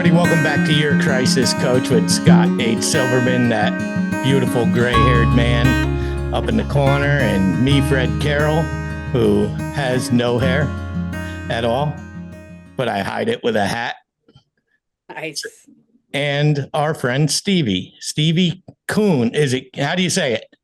everybody. Welcome back to Your Crisis Coach with Scott H. Silverman, that beautiful gray-haired man up in the corner, and me, Fred Carroll, who has no hair at all, but I hide it with a hat. Nice. And our friend Stevie Kuhn. Is it? How do you say it?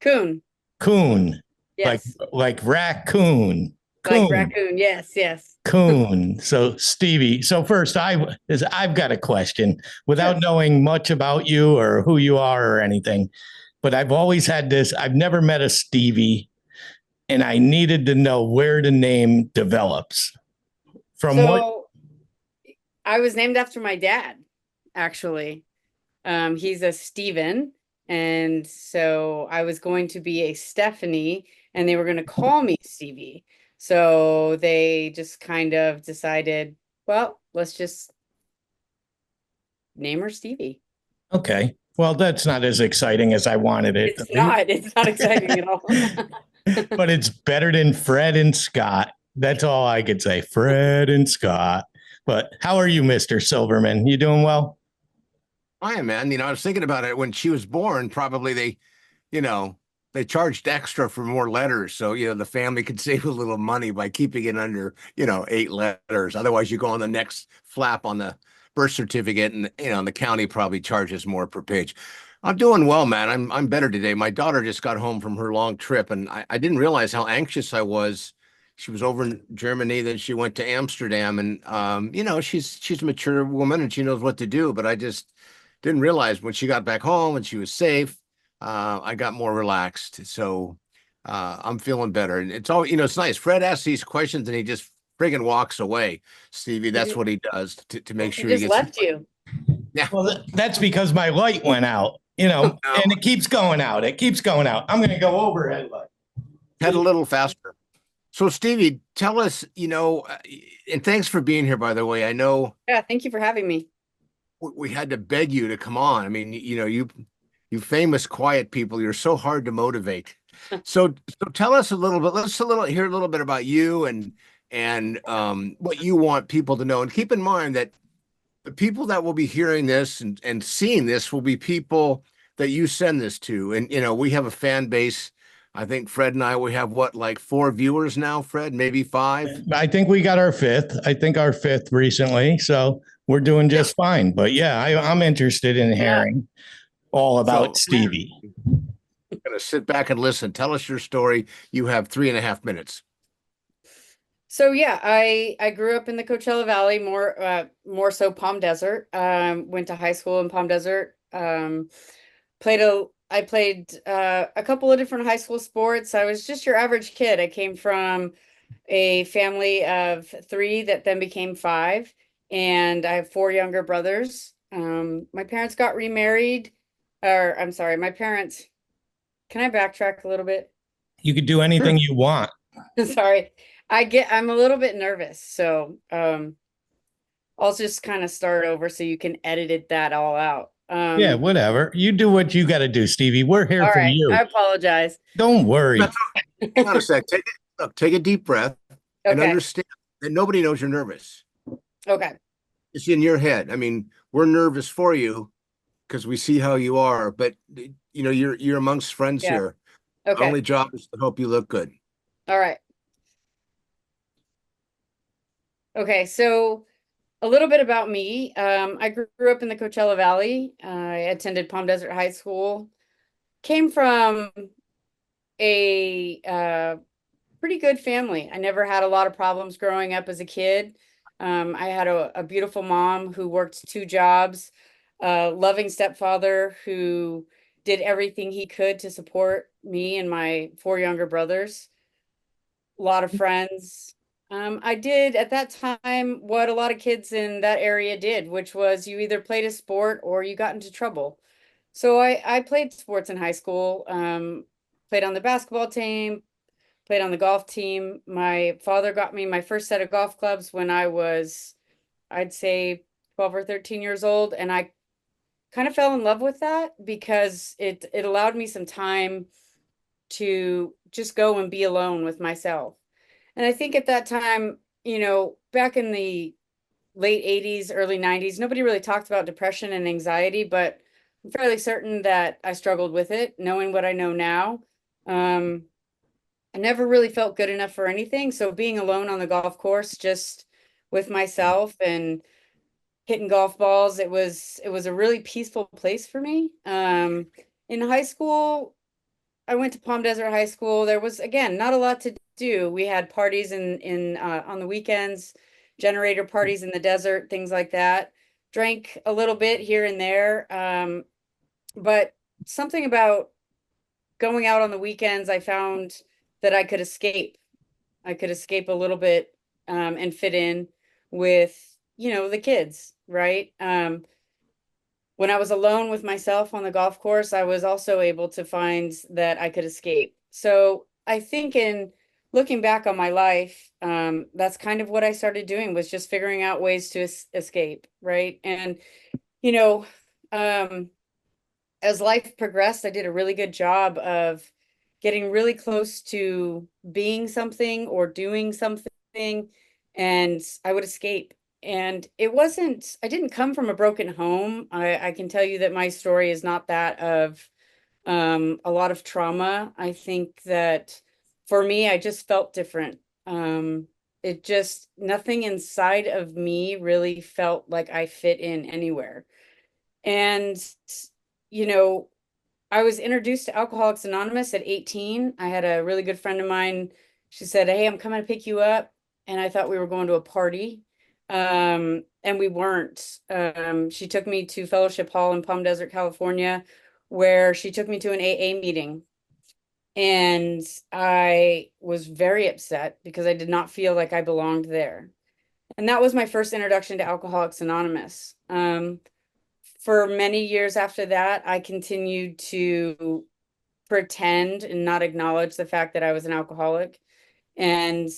Kuhn. Kuhn. Yes. Like raccoon. Like Kuhn. raccoon. Yes. Yes. Kuhn. So Stevie. So first, I've got a question without knowing much about you or who you are or anything, but I've always had this. I've never met a Stevie, and I needed to know where the name develops from. So I was named after my dad, actually. He's a Steven, and so I was going to be a Stephanie, and they were going to call me Stevie. So they just kind of decided, well, let's just name her Stevie. Okay. Well, that's not as exciting as I wanted it. It's not exciting at all. But it's better than Fred and Scott. That's all I could say. Fred and Scott. But how are you, Mr. Silverman? You doing well? I am, man. I was thinking about it when she was born. Probably they charged extra for more letters. So, the family could save a little money by keeping it under, 8 letters. Otherwise, you go on the next flap on the birth certificate and, the county probably charges more per page. I'm doing well, man. I'm better today. My daughter just got home from her long trip, and I didn't realize how anxious I was. She was over in Germany, then she went to Amsterdam, and she's a mature woman and she knows what to do. But I just didn't realize when she got back home and she was safe, I got more relaxed. So I'm feeling better, and it's all it's nice. Fred asks these questions and he just friggin' walks away. Stevie, that's what he does to make sure he just left you. Yeah. Well, that's because my light went out. And it keeps going out. It keeps going out. I'm going to go overhead. Head a little faster. So, Stevie, tell us, and thanks for being here, by the way. I know. Yeah, thank you for having me. We had to beg you to come on. I mean, you famous quiet people, you're so hard to motivate. So tell us a little bit. Let's hear a little bit about you and what you want people to know. And keep in mind that the people that will be hearing this and seeing this will be people that you send this to. And, we have a fan base. I think Fred and I, we have like 4 viewers now, Fred, maybe 5. I think we got our 5th. I think our 5th recently. So we're doing just fine. But yeah, I'm interested in hearing all about Stevie. I'm going to sit back and listen. Tell us your story. You have 3.5 minutes. So yeah, I grew up in the Coachella Valley, more so Palm Desert. Went to high school in Palm Desert. I played a couple of different high school sports. I was just your average kid. I came from a family of 3 that then became 5, and I have 4 younger brothers. My parents got remarried, or I'm sorry, my parents. Can I backtrack a little bit? You could do anything you want. Sorry. I'm a little bit nervous, so I'll just kind of start over so you can edit that all out. Yeah, whatever. You do what you got to do, Stevie. We're here for you. I apologize. Don't worry. Hang on a sec. Take a deep breath and understand that nobody knows you're nervous. Okay. It's in your head. I mean, we're nervous for you because we see how you are, but you're amongst friends here. Okay. Our only job is to help you look good. All right. Okay, so a little bit about me. I grew up in the Coachella Valley. I attended Palm Desert High School. Came from a pretty good family. I never had a lot of problems growing up as a kid. I had a beautiful mom who worked 2 jobs, a loving stepfather who did everything he could to support me and my 4 younger brothers. A lot of friends. I did at that time what a lot of kids in that area did, which was you either played a sport or you got into trouble. So I played sports in high school, played on the basketball team, played on the golf team. My father got me my first set of golf clubs when I was, I'd say 12 or 13 years old. And I kind of fell in love with that because it allowed me some time to just go and be alone with myself. And I think at that time, back in the late 80s, early 90s, nobody really talked about depression and anxiety, but I'm fairly certain that I struggled with it. Knowing what I know now, I never really felt good enough for anything. So being alone on the golf course, just with myself and hitting golf balls, it was a really peaceful place for me. In high school, I went to Palm Desert High School. There was, again, not a lot to do. We had parties in on the weekends, generator parties in the desert, things like that. Drank a little bit here and there. But something about going out on the weekends, I found that I could escape. I could escape a little bit, and fit in with, the kids, right? When I was alone with myself on the golf course, I was also able to find that I could escape. So I think in looking back on my life, that's kind of what I started doing, was just figuring out ways to escape, right? And, you know, as life progressed, I did a really good job of getting really close to being something or doing something, and I would escape. And I didn't come from a broken home. I can tell you that my story is not that of a lot of trauma. I think that for me, I just felt different. Nothing inside of me really felt like I fit in anywhere. And, you know, I was introduced to Alcoholics Anonymous at 18. I had a really good friend of mine. She said, "Hey, I'm coming to pick you up." And I thought we were going to a party. And we weren't. She took me to Fellowship Hall in Palm Desert, California, where she took me to an AA meeting. And I was very upset because I did not feel like I belonged there. And that was my first introduction to Alcoholics Anonymous. For many years after that, I continued to pretend and not acknowledge the fact that I was an alcoholic. And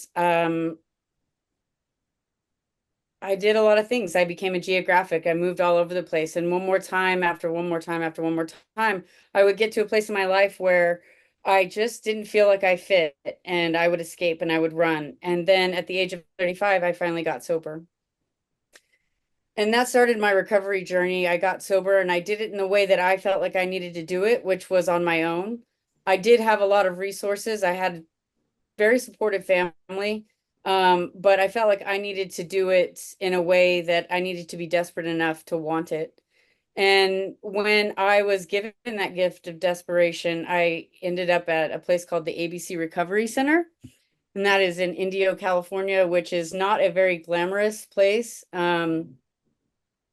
I did a lot of things. I became a geographic. I moved all over the place. And one more time, after one more time, after one more time, I would get to a place in my life where I just didn't feel like I fit, and I would escape and I would run. And then at the age of 35, I finally got sober. And that started my recovery journey. I got sober and I did it in the way that I felt like I needed to do it, which was on my own. I did have a lot of resources. I had a very supportive family, but I felt like I needed to do it in a way that I needed to be desperate enough to want it. And when I was given that gift of desperation, I ended up at a place called the ABC Recovery Center. And that is in Indio, California, which is not a very glamorous place.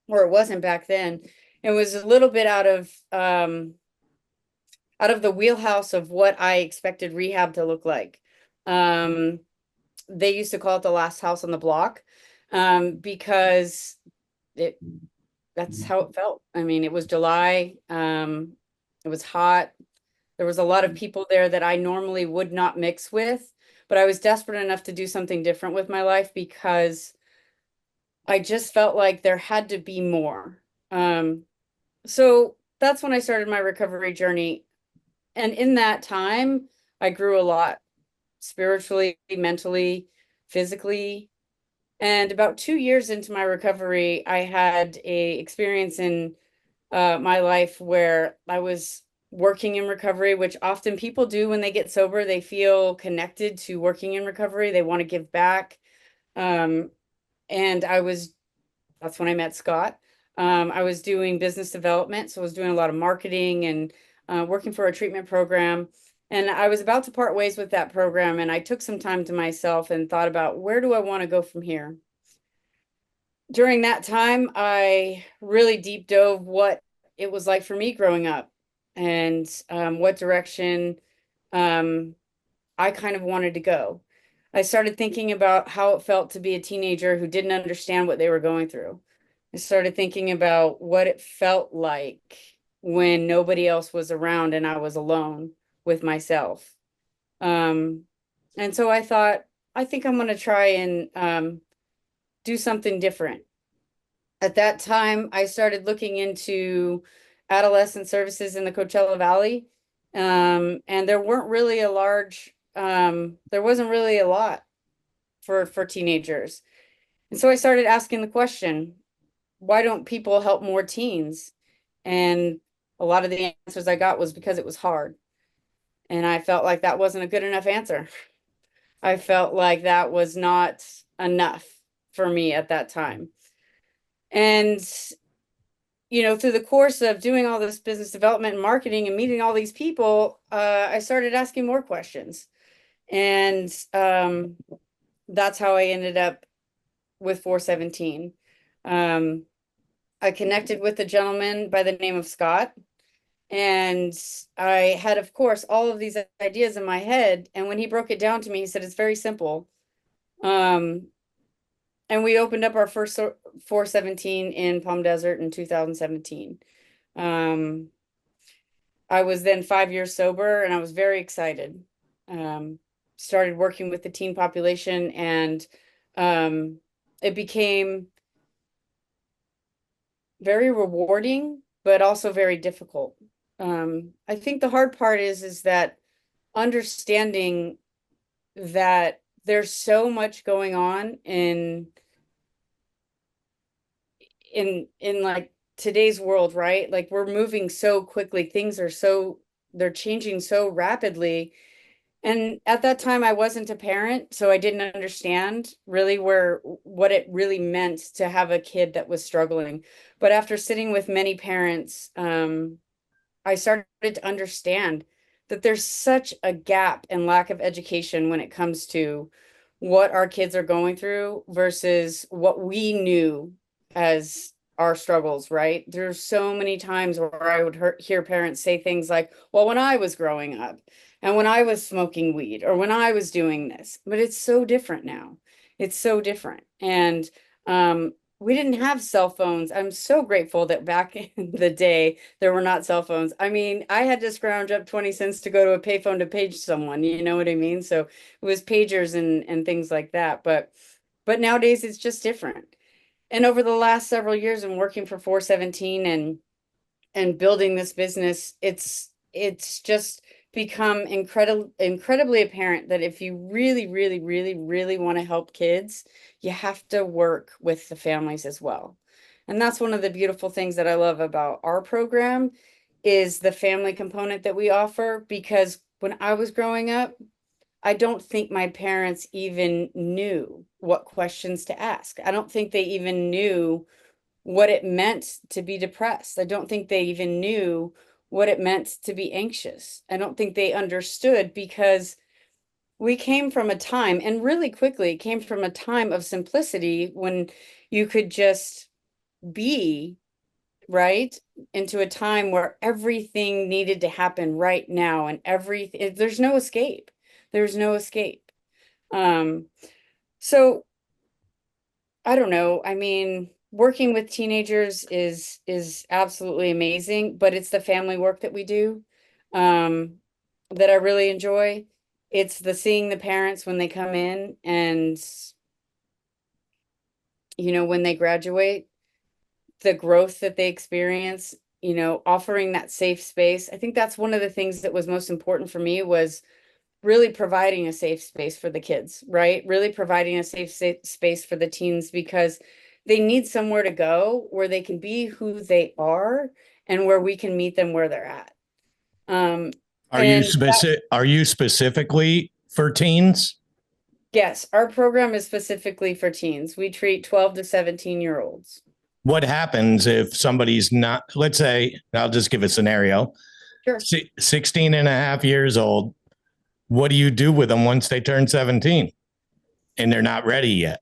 Or it wasn't back then. It was a little bit out of the wheelhouse of what I expected rehab to look like. They used to call it the last house on the block, because that's how it felt. I mean, it was July. It was hot. There was a lot of people there that I normally would not mix with, but I was desperate enough to do something different with my life because I just felt like there had to be more. So that's when I started my recovery journey. And in that time, I grew a lot spiritually, mentally, physically. And about 2 years into my recovery, I had a experience in my life where I was working in recovery, which often people do when they get sober. They feel connected to working in recovery. They want to give back. And that's when I met Scott. I was doing business development, so I was doing a lot of marketing and working for a treatment program. And I was about to part ways with that program, and I took some time to myself and thought about, where do I want to go from here? During that time, I really deep dove what it was like for me growing up, and what direction I kind of wanted to go. I started thinking about how it felt to be a teenager who didn't understand what they were going through. I started thinking about what it felt like when nobody else was around and I was alone with myself. And so I thought, I think I'm going to try and do something different. At that time, I started looking into adolescent services in the Coachella Valley. And there wasn't really a lot for teenagers. And so I started asking the question, why don't people help more teens? And a lot of the answers I got was because it was hard. And I felt like that wasn't a good enough answer. I felt like that was not enough for me at that time. And, through the course of doing all this business development and marketing and meeting all these people, I started asking more questions. And that's how I ended up with 417. I connected with a gentleman by the name of Scott. And I had, of course, all of these ideas in my head. And when he broke it down to me, he said, it's very simple. And we opened up our first 417 in Palm Desert in 2017. I was then 5 years sober and I was very excited. Started working with the teen population, and it became very rewarding, but also very difficult. I think the hard part is that understanding that there's so much going on in like today's world, right? Like we're moving so quickly, they're changing so rapidly. And at that time I wasn't a parent, so I didn't understand really what it really meant to have a kid that was struggling. But after sitting with many parents, I started to understand that there's such a gap and lack of education when it comes to what our kids are going through versus what we knew as our struggles, right? There's so many times where I would hear parents say things like, well, when I was growing up and when I was smoking weed or when I was doing this, but it's so different now. It's so different. And we didn't have cell phones. I'm so grateful that back in the day, there were not cell phones. I mean, I had to scrounge up 20 cents to go to a payphone to page someone, you know what I mean? So it was pagers and things like that. But nowadays it's just different. And over the last several years and working for 417 and building this business, it's just become incredibly apparent that if you really, really, really, really want to help kids, you have to work with the families as well. And that's one of the beautiful things that I love about our program is the family component that we offer, because when I was growing up, I don't think my parents even knew what questions to ask. I don't think they even knew what it meant to be depressed. I don't think they even knew what it meant to be anxious. I don't think they understood, because we came from a time, and really quickly came from a time of simplicity when you could just be, right, into a time where everything needed to happen right now, and there's no escape. There's no escape. So I don't know. I mean, working with teenagers is absolutely amazing, but it's the family work that we do that I really enjoy. It's the seeing the parents when they come in and when they graduate, the growth that they experience, offering that safe space. I think that's one of the things that was most important for me, was really providing a safe space for the kids, right? Really providing a safe space for the teens, because they need somewhere to go where they can be who they are and where we can meet them where they're at. Are you specifically for teens? Yes, our program is specifically for teens. We treat 12 to 17-year-olds. What happens if somebody's not, let's say, I'll just give a scenario, Sure. 16 and a half years old. What do you do with them once they turn 17 and they're not ready yet?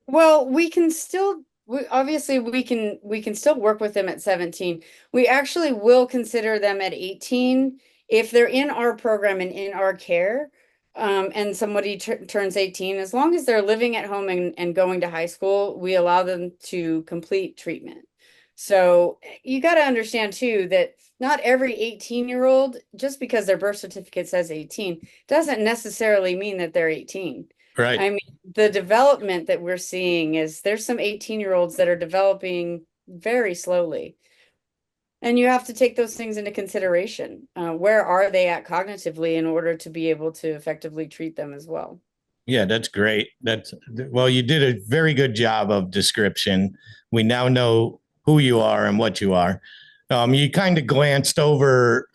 Well, we can still we can still work with them at 17. We actually will consider them at 18 if they're in our program and in our care. And somebody turns 18, as long as they're living at home and going to high school, we allow them to complete treatment. So you got to understand too that not every 18-year-old, just because their birth certificate says 18, doesn't necessarily mean that they're 18. Right. I mean, the development that we're seeing is there's some 18-year-olds that are developing very slowly. And you have to take those things into consideration. Where are they at cognitively in order to be able to effectively treat them as well? Yeah, that's great. That's well, you did a very good job of description. We now know who you are and what you are. You kind of glanced over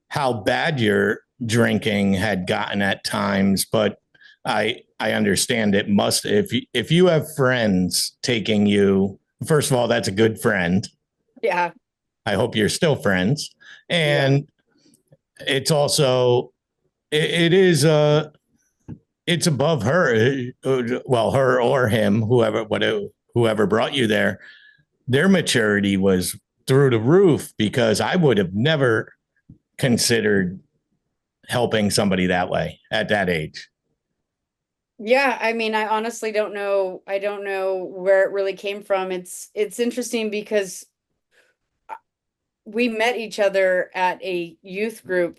how bad your drinking had gotten at times, but I understand it must if you have friends taking you. First of all, that's a good friend. Yeah. I hope you're still friends, Yeah. and it's also it is it's above her. Well, her or him, whoever brought you there, their maturity was through the roof because I would have never considered helping somebody that way at that age. Yeah, I mean, I honestly don't know. I don't know where it really came from. It's interesting because we met each other at a youth group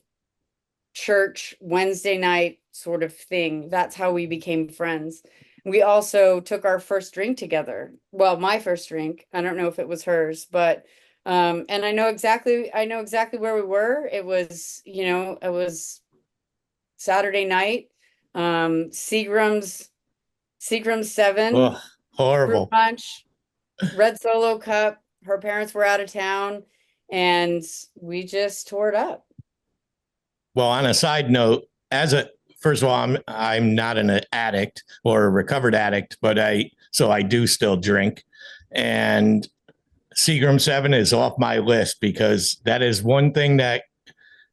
church Wednesday night sort of thing. That's how we became friends. We also took our first drink together. Well, my first drink. I don't know if it was hers, but and I know exactly where we were. It was, it was Saturday night. Seagram's 7, Oh, fruit horrible. punch, red Solo cup. Her parents were out of town and we just tore it up. Well, on a side note, as a first of all, I'm not an addict or a recovered addict, but I do still drink, and Seagram 7 is off my list because that is one thing that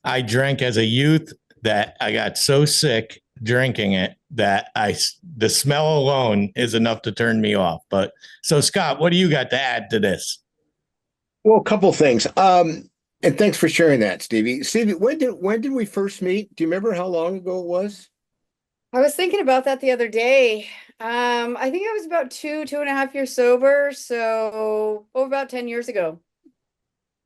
I drank as a youth that I got so sick drinking it that the smell alone is enough to turn me off. But so Scott, what do you got to add to this? Well, a couple things. And thanks for sharing that, Stevie. Stevie, when did we first meet? Do you remember how long ago it was? I was thinking about that the other day. I think I was about 2.5 years sober, so about 10 years ago.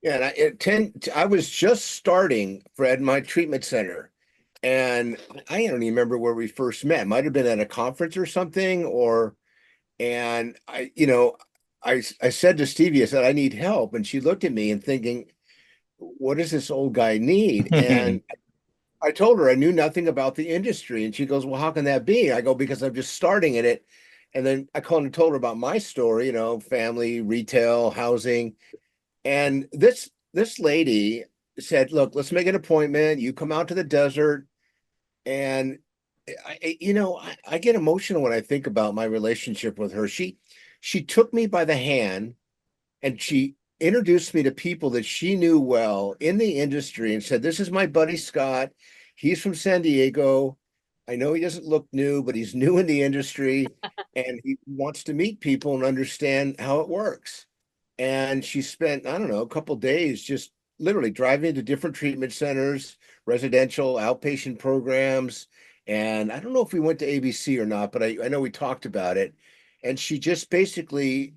Yeah, and I was just starting, Fred, my treatment center. And I don't even remember where we first met. Might have been at a conference or something, and I said to Stevie, I said, I need help. And she looked at me and thinking, what does this old guy need? And I told her I knew nothing about the industry. And she goes, well, how can that be? I go, because I'm just starting in it. And then I called and told her about my story, family, retail, housing. And this lady said, look, let's make an appointment. You come out to the desert. And I get emotional when I think about my relationship with her. She took me by the hand and she introduced me to people that she knew well in the industry and said, this is my buddy Scott. He's from San Diego. I know he doesn't look new, but he's new in the industry and he wants to meet people and understand how it works. And she spent, I don't know, a couple days just literally driving to different treatment centers, residential, outpatient programs. And I don't know if we went to ABC or not, but I know we talked about it. And she just basically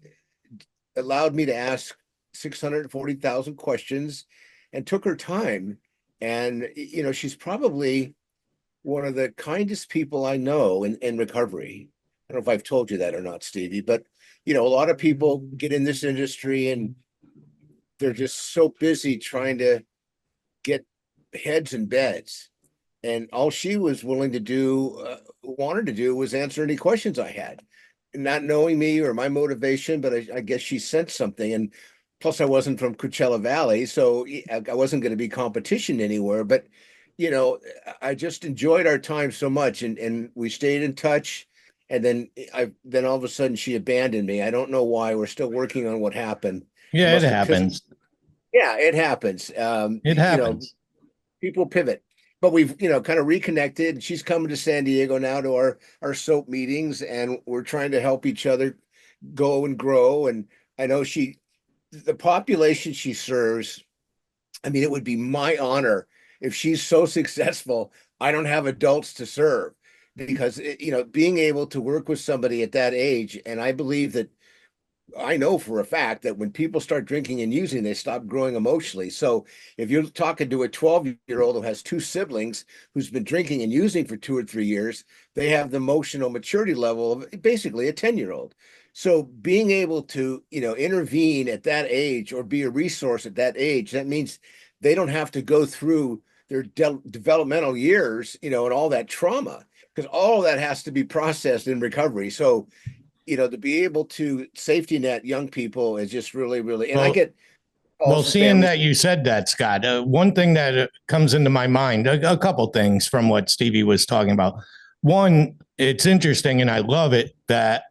allowed me to ask 640,000 questions and took her time. And, she's probably one of the kindest people I know in recovery. I don't know if I've told you that or not, Stevie, but, a lot of people get in this industry and they're just so busy trying to get heads in beds. And all she was willing to do, wanted to do, was answer any questions I had, not knowing me or my motivation. But I guess she sensed something. And plus, I wasn't from Coachella Valley, so I wasn't going to be competition anywhere. But I just enjoyed our time so much, and we stayed in touch. And then all of a sudden she abandoned me. I don't know why. We're still working on what happened. I Yeah, it must have pissed. happens. Yeah, it happens. It happens. People pivot, but we've kind of reconnected. She's coming to San Diego now to our soap meetings, and we're trying to help each other go and grow. And I know the population she serves, I mean, it would be my honor if she's so successful I don't have adults to serve, because being able to work with somebody at that age. And I know for a fact that when people start drinking and using, they stop growing emotionally. So if you're talking to a 12-year-old who has two siblings who's been drinking and using for 2 or 3 years, they have the emotional maturity level of basically a 10-year-old. So being able to, intervene at that age or be a resource at that age, that means they don't have to go through their developmental years, and all that trauma. because all of that has to be processed in recovery. So, to be able to safety net young people is just really, really, and I Well, get well, calls from seeing families. that you said that, Scott, one thing that comes into my mind, a couple things from what Stevie was talking about. One, it's interesting, and I love it that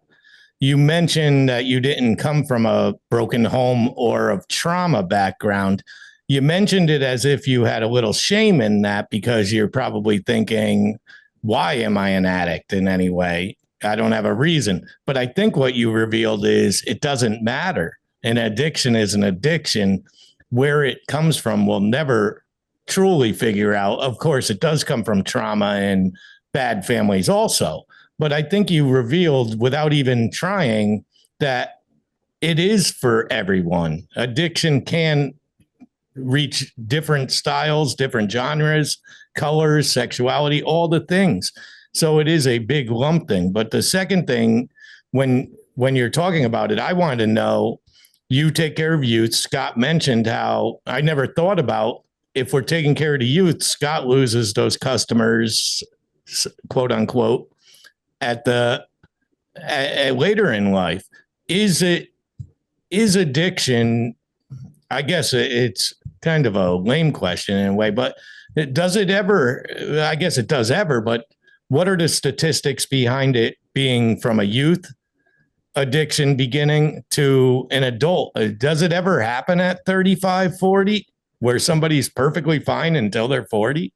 you mentioned that you didn't come from a broken home or of trauma background. You mentioned it as if you had a little shame in that because you're probably thinking, why am I an addict in any way? I don't have a reason. But I think what you revealed is it doesn't matter. An addiction is an addiction. Where it comes from, we'll never truly figure out. Of course, it does come from trauma and bad families also. But I think you revealed without even trying that it is for everyone. Addiction can reach different styles, different genres, colors, sexuality, all the things. So it is a big lump thing. But the second thing, when you're talking about it, I wanted to know, you take care of youth. Scott mentioned how I never thought about, if we're taking care of the youth, Scott loses those customers, quote unquote, at later in life. Is addiction, I guess it's kind of a lame question in a way, but does it ever, I guess it does ever, but what are the statistics behind it being from a youth addiction beginning to an adult? Does it ever happen at 35, 40, where somebody's perfectly fine until they're 40?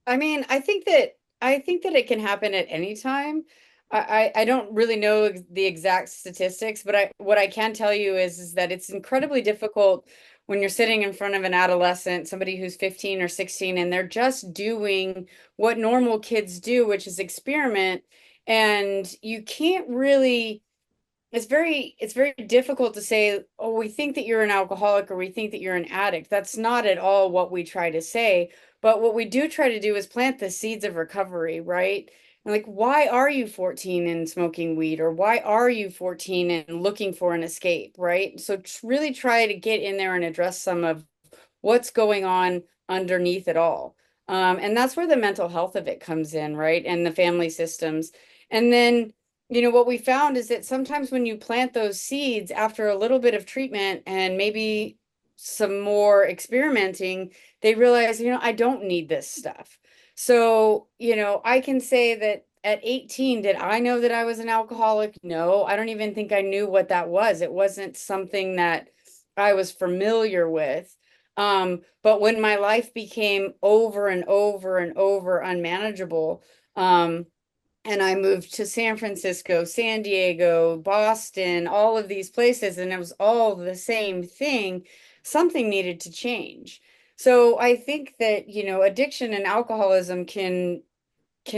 I mean, I think that it can happen at any time. I don't really know the exact statistics, but what I can tell you is that it's incredibly difficult when you're sitting in front of an adolescent, somebody who's 15 or 16, and they're just doing what normal kids do, which is experiment. And you can't really, it's very difficult to say, oh, we think that you're an alcoholic or we think that you're an addict. That's not at all what we try to say. But what we do try to do is plant the seeds of recovery, right? And like, why are you 14 and smoking weed? Or why are you 14 and looking for an escape, right? So really try to get in there and address some of what's going on underneath it all. And that's where the mental health of it comes in, right? And the family systems. And then, what we found is that sometimes when you plant those seeds after a little bit of treatment and maybe some more experimenting, they realize, I don't need this stuff. So, I can say that at 18, did I know that I was an alcoholic? No, I don't even think I knew what that was. It wasn't something that I was familiar with. But when my life became over and over and over unmanageable, and I moved to San Francisco, San Diego, Boston, all of these places, and it was all the same thing, something needed to change. So I think that, addiction and alcoholism can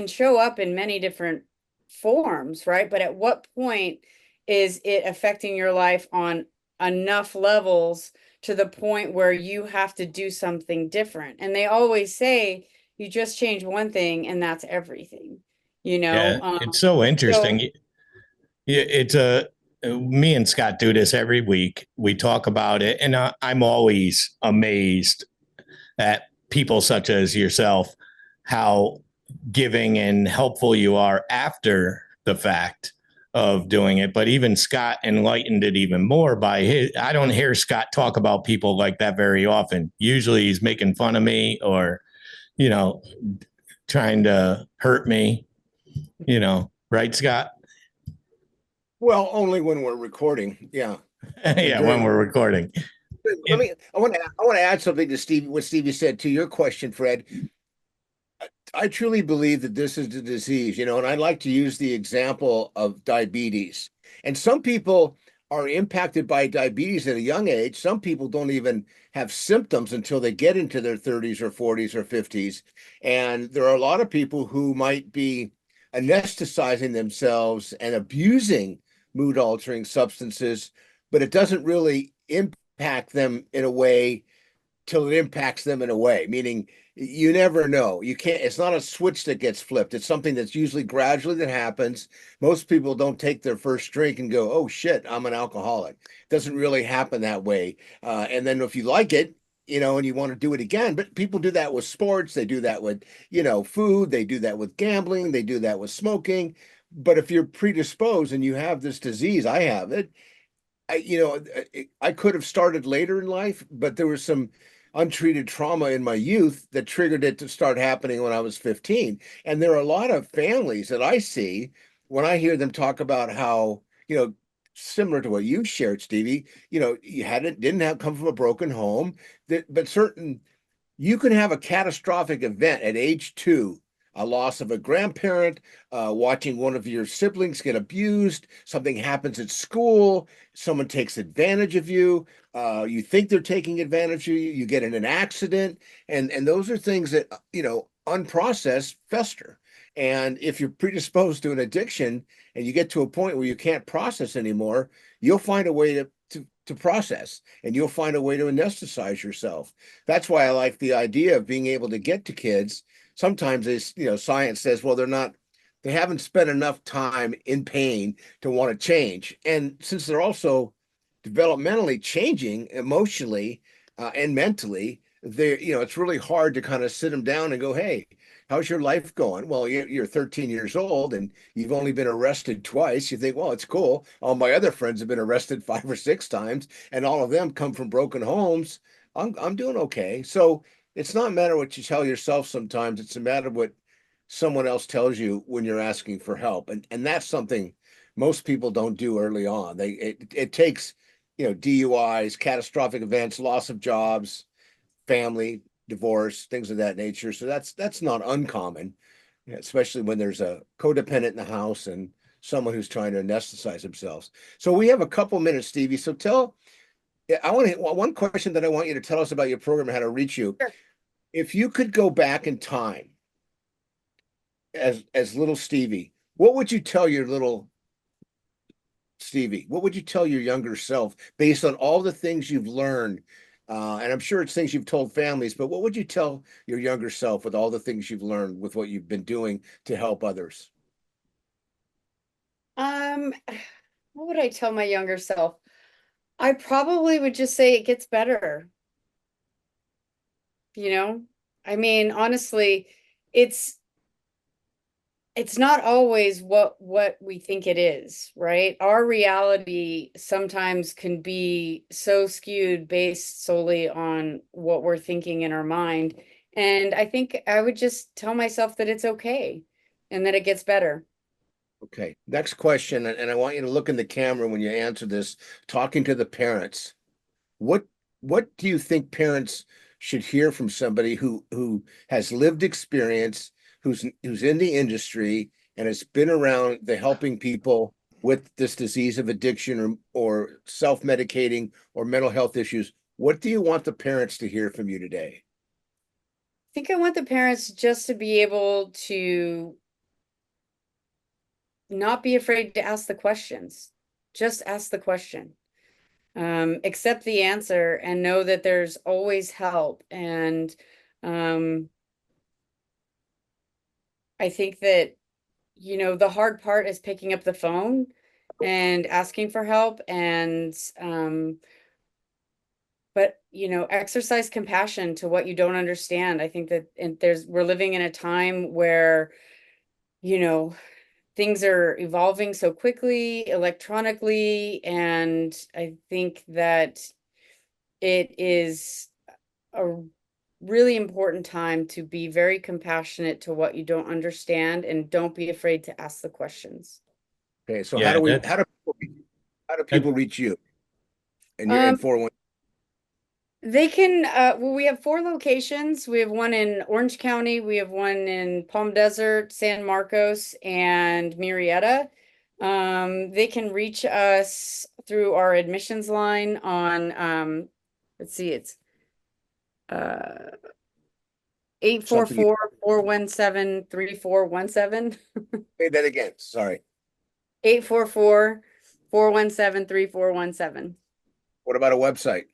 show up in many different forms, right? But at what point is it affecting your life on enough levels to the point where you have to do something different? And they always say you just change one thing and that's everything, Yeah, it's so interesting. So It's a Me and Scott do this every week. We talk about it, and I'm always amazed at people such as yourself, how giving and helpful you are after the fact of doing it. But even Scott enlightened it even more by his. I don't hear Scott talk about people like that very often. Usually he's making fun of me or, you know, trying to hurt me, right, Scott? Well, only when we're recording. Yeah. Yeah, when we're recording. I want to add something to Steve, what Stevie said to your question, Fred. I truly believe that this is the disease, and I'd like to use the example of diabetes. And some people are impacted by diabetes at a young age. Some people don't even have symptoms until they get into their 30s or 40s or 50s. And there are a lot of people who might be anesthetizing themselves and abusing mood altering substances, but it doesn't really impact them in a way till it impacts them in a way, meaning you never know. You can't, it's not a switch that gets flipped. It's something that's usually gradually that happens. Most people don't take their first drink and go, oh shit, I'm an alcoholic. It doesn't really happen that way. And then if you like it, and you want to do it again. But people do that with sports. They do that with, food. They do that with gambling. They do that with smoking. But if you're predisposed and you have this disease, I have it, I could have started later in life, but there was some untreated trauma in my youth that triggered it to start happening when I was 15. And there are a lot of families that I see when I hear them talk about how, similar to what you shared, Stevie, you didn't have come from a broken home, but you can have a catastrophic event at age 2, a loss of a grandparent, watching one of your siblings get abused, something happens at school, someone takes advantage of you, you think they're taking advantage of you, you get in an accident, and those are things that, unprocessed fester. And if you're predisposed to an addiction and you get to a point where you can't process anymore, you'll find a way to process, and you'll find a way to anesthetize yourself. That's why I like the idea of being able to get to kids. Sometimes science says, well, they haven't spent enough time in pain to want to change. And since they're also developmentally changing emotionally and mentally, it's really hard to kind of sit them down and go, hey, how's your life going? Well, you're 13 years old and you've only been arrested twice. You think, well, it's cool. All my other friends have been arrested 5 or 6 times, and all of them come from broken homes. I'm doing okay. So it's not a matter what you tell yourself sometimes. It's a matter of what someone else tells you when you're asking for help. And that's something most people don't do early on. It takes, DUIs, catastrophic events, loss of jobs, family, divorce, things of that nature. So that's not uncommon, especially when there's a codependent in the house and someone who's trying to anesthetize themselves. So we have a couple minutes, Stevie. So I want to one question that I want you to tell us about your program and how to reach you. Sure. If you could go back in time as little Stevie, what would you tell your little Stevie? What would you tell your younger self based on all the things you've learned? And I'm sure it's things you've told families, but what would you tell your younger self with all the things you've learned with what you've been doing to help others? Um, what would I tell my younger self? I probably would just say it gets better. I mean, honestly, it's not always what we think it is, right? Our reality sometimes can be so skewed based solely on what we're thinking in our mind. And I think I would just tell myself that it's okay and that it gets better. Okay, next question, and I want you to look in the camera when you answer this, talking to the parents. What what do you think parents should hear from somebody who has lived experience, who's in the industry and has been around the helping people with this disease of addiction or self-medicating or mental health issues? What do you want the parents to hear from you today? I think I want the parents just to be able to not be afraid to ask the questions. Just ask the question. Accept the answer and know that there's always help. And I think that, the hard part is picking up the phone and asking for help. And but exercise compassion to what you don't understand. I think that we're living in a time where, you know, things are evolving so quickly electronically, and I think that it is a really important time to be very compassionate to what you don't understand, and don't be afraid to ask the questions. Okay, so Yeah, that, how do that people reach you? And you're in Um, 411. they can, well, we have 4 locations. We have one in Orange County, we have one in Palm Desert, San Marcos, and Murrieta. They can reach us through our admissions line on, let's see, it's uh Something you 844-417-3417. say that again. Sorry. 844-417-3417. What about a website?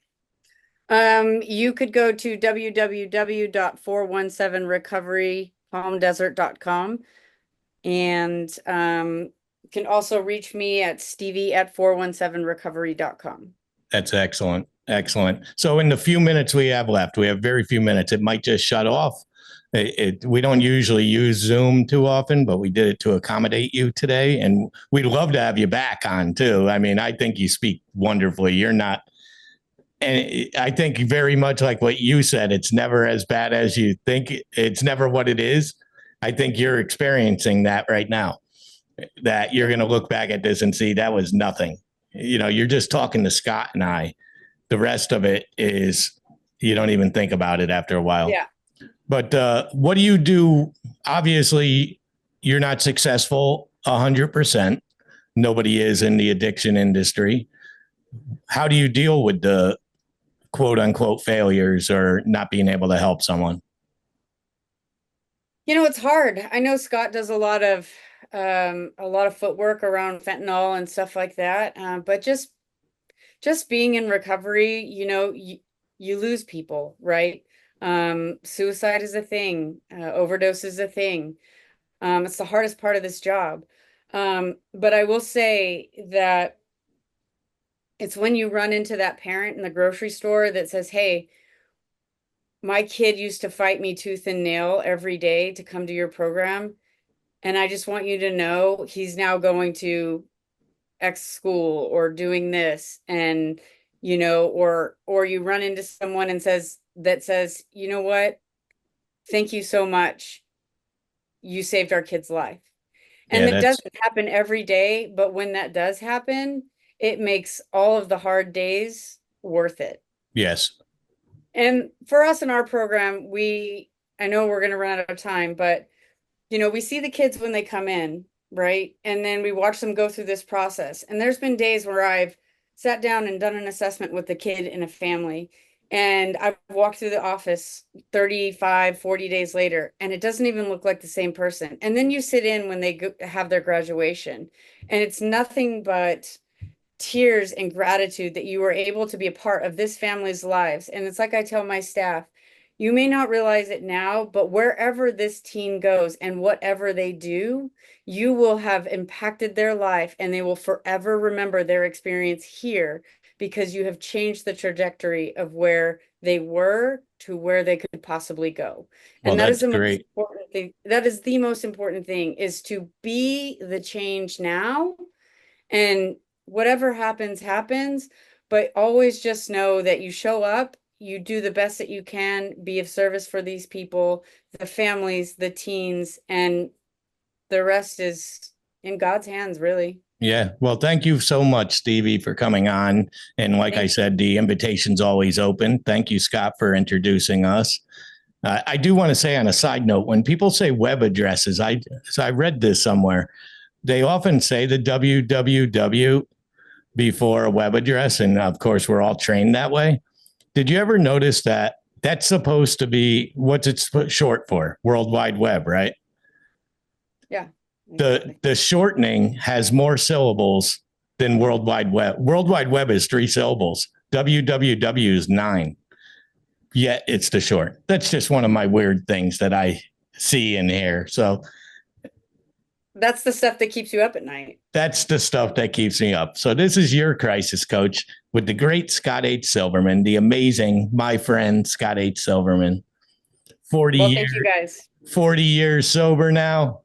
You could go to www.417recoverypalmdesert.com, and you can also reach me at stevie@417recovery.com. that's excellent. Excellent. So in the few minutes we have left, we have very few minutes. It might just shut off. We don't usually use Zoom too often, but we did it to accommodate you today. And we'd love to have you back on too. I mean, I think you speak wonderfully. You're not, and I think very much like what you said, it's never as bad as you think. It's never what it is. I think you're experiencing that right now, that you're going to look back at this and see that was nothing. You're just talking to Scott and I. The rest of it is, you don't even think about it after a while. Yeah. But what do you do? Obviously, you're not successful 100%. Nobody is in the addiction industry. How do you deal with the quote unquote failures or not being able to help someone? It's hard. I know Scott does a lot of footwork around fentanyl and stuff like that. But just being in recovery, you lose people, right? Suicide is a thing. Overdose is a thing. It's the hardest part of this job. But I will say that it's when you run into that parent in the grocery store that says, hey, my kid used to fight me tooth and nail every day to come to your program. And I just want you to know he's now going to X school or doing this. And, or you run into someone and says, you know what? Thank you so much. You saved our kid's life. And it doesn't happen every day, but when that does happen, it makes all of the hard days worth it. Yes. And for us in our program, I know we're going to run out of time, but, we see the kids when they come in, right? And then we watch them go through this process. And there's been days where I've sat down and done an assessment with the kid and a family. And I've walked through the office 35, 40 days later, and it doesn't even look like the same person. And then you sit in when they have their graduation, and it's nothing but tears and gratitude that you were able to be a part of this family's lives. And it's like I tell my staff, you may not realize it now, but wherever this teen goes and whatever they do, you will have impacted their life, and they will forever remember their experience here, because you have changed the trajectory of where they were to where they could possibly go. And well, that is the great. most important thing. That is the most important thing, is to be the change now. And whatever happens, happens. But always just know that you show up, you do the best that you can, be of service for these people, the families, the teens, and the rest is in God's hands, really. Yeah. Well, thank you so much, Stevie, for coming on. And like I said, the invitation's always open. Thank you, Scott, for introducing us. I do want to say on a side note, when people say web addresses, I read this somewhere. They often say the www before a web address. And of course, we're all trained that way. Did you ever notice that that's supposed to be what's it short for? World Wide Web, right? Yeah. The shortening has more syllables than World Wide Web. World Wide Web is 3 syllables. www is 9. Yet it's the short. That's just one of my weird things that I see in here. So that's the stuff that keeps you up at night. That's the stuff that keeps me up. So this is your crisis coach with the great Scott H. Silverman, the amazing, my friend, Scott H. Silverman. 40 thank you guys. 40 years sober now.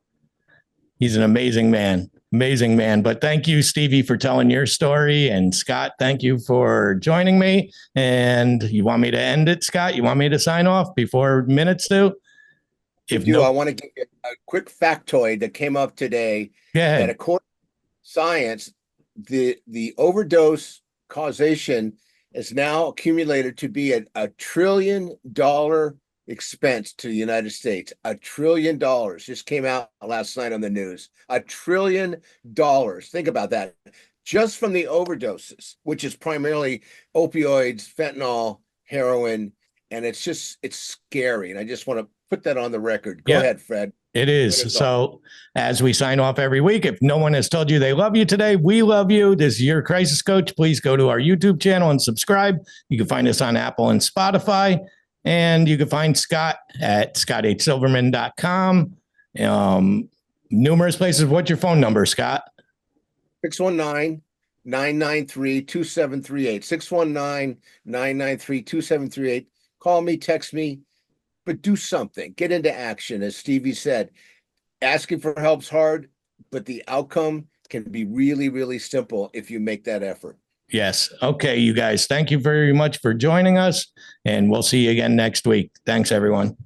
He's an amazing man. Amazing man. But thank you, Stevie, for telling your story. And Scott, thank you for joining me. And you want me to end it, Scott? You want me to sign off before minutes do? I want to give you a quick factoid that came up today. That according to science, the overdose causation is now accumulated to be a $1 trillion expense to the United States. $1 trillion just came out last night on the news. $1 trillion. Think about that. Just from the overdoses, which is primarily opioids, fentanyl, heroin. And it's scary. And I just want to put that on the record. Go ahead, Fred. It is. So as we sign off every week, if no one has told you they love you today, we love you. This is your crisis coach. Please go to our YouTube channel and subscribe. You can find us on Apple and Spotify. And you can find Scott at scotthsilverman.com. Numerous places. What's your phone number, Scott? 619 619-993-2738. 619-993-2738. Call me, text me, but do something. Get into action. As Stevie said, asking for help's hard, but the outcome can be really, really simple if you make that effort. Yes. Okay, you guys, thank you very much for joining us, and we'll see you again next week. Thanks, everyone.